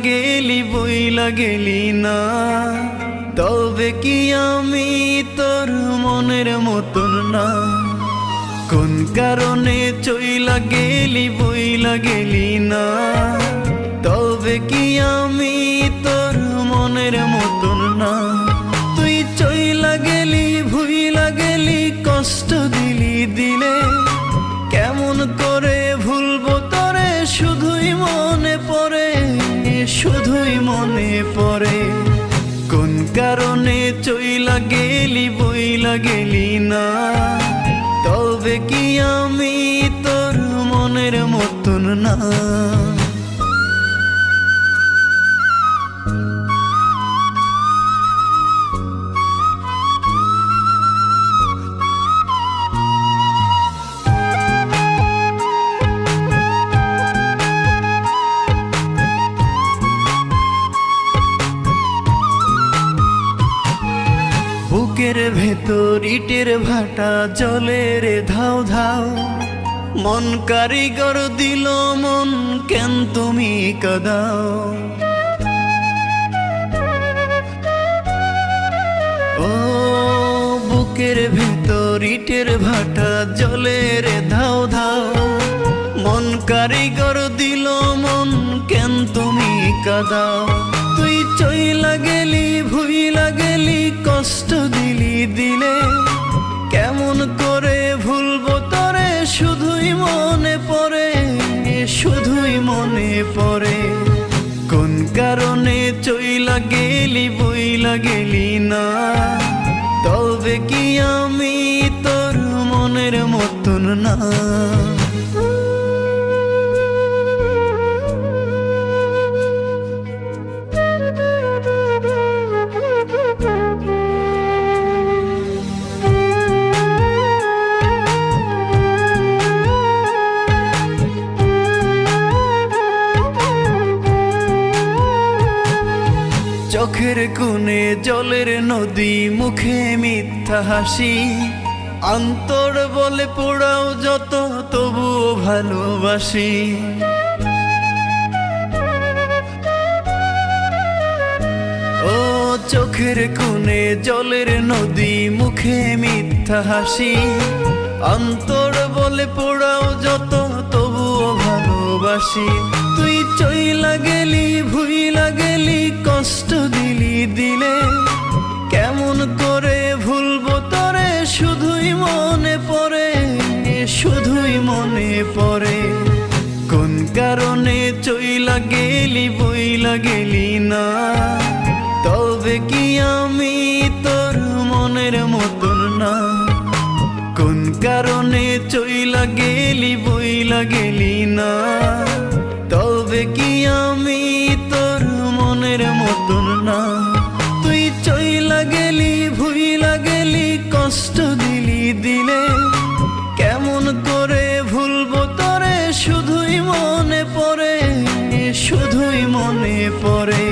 গেলি বইলা গেলি না, তবে কি আমি তোর মনের মতন না? কোন কারণে চইলা গেলি বইলা গেলি না, তবে কি আমি তোর মনের মতন না? তুই চইলা গেলি ভুইলা গেলি কষ্ট দিলি দিলে, কেমন করে ভুলবো তোরে? শুধুই মনে পড়ে, শুধুই মনে পড়ে। কোন কারণে চইলা গেলি বইলা গেলি না, তবে কি আমি তোর মনের মতন না? বুকের ভেতর ইটের ভাটা জলে রে ধাও ধাও, মন কারিগর দিল মন কেন তুমি কাঁদাও? ও বুকের ভেতর ইটের ভাটা জলে রে ধাও ধাও, মন কারিগর দিল মন কেন তুমি কাঁদাও? তুই চইলা গেলি ভুইলা গেলি কষ্ট দিলি দিলে, কেমন করে ভুলবো তোরে? শুধুই মনে পড়ে, শুধুই মনে পড়ে। কোন কারণে চইলা গেলি বইলা গেলি না, তবে কি আমি তোর মনের মতন না? চোখের কোণে জলের নদী, মুখে মিথ্যা হাসি, অন্তর বলে পোড়াও যত তবুও ভালোবাসি। ও চোখের কোণে জলের নদী, মুখে মিথ্যা হাসি, অন্তর বলে পোড়াও যত তবুও ভালোবাসি। তুই চইলা গেলি ভুইলা গেলি কষ্ট দিলি দিলে, কেমন করে ভুলবো তোরে? শুধুই মনে পড়ে, শুধুই মনে পড়ে। কোন কারণে চইলা গেলি বইলা গেলি না, তবে কি আমি তোর মনের মতন না? কোন কারণে চইলা গেলি বইলা গেলি না, তবে কি আমি তোর মনের মতন না? তুই চইলা গেলি ভুইলা গেলি কষ্ট দিলি দিলে, কেমন করে ভুলবো তোরে? শুধুই মনে পড়ে, শুধুই মনে পড়ে।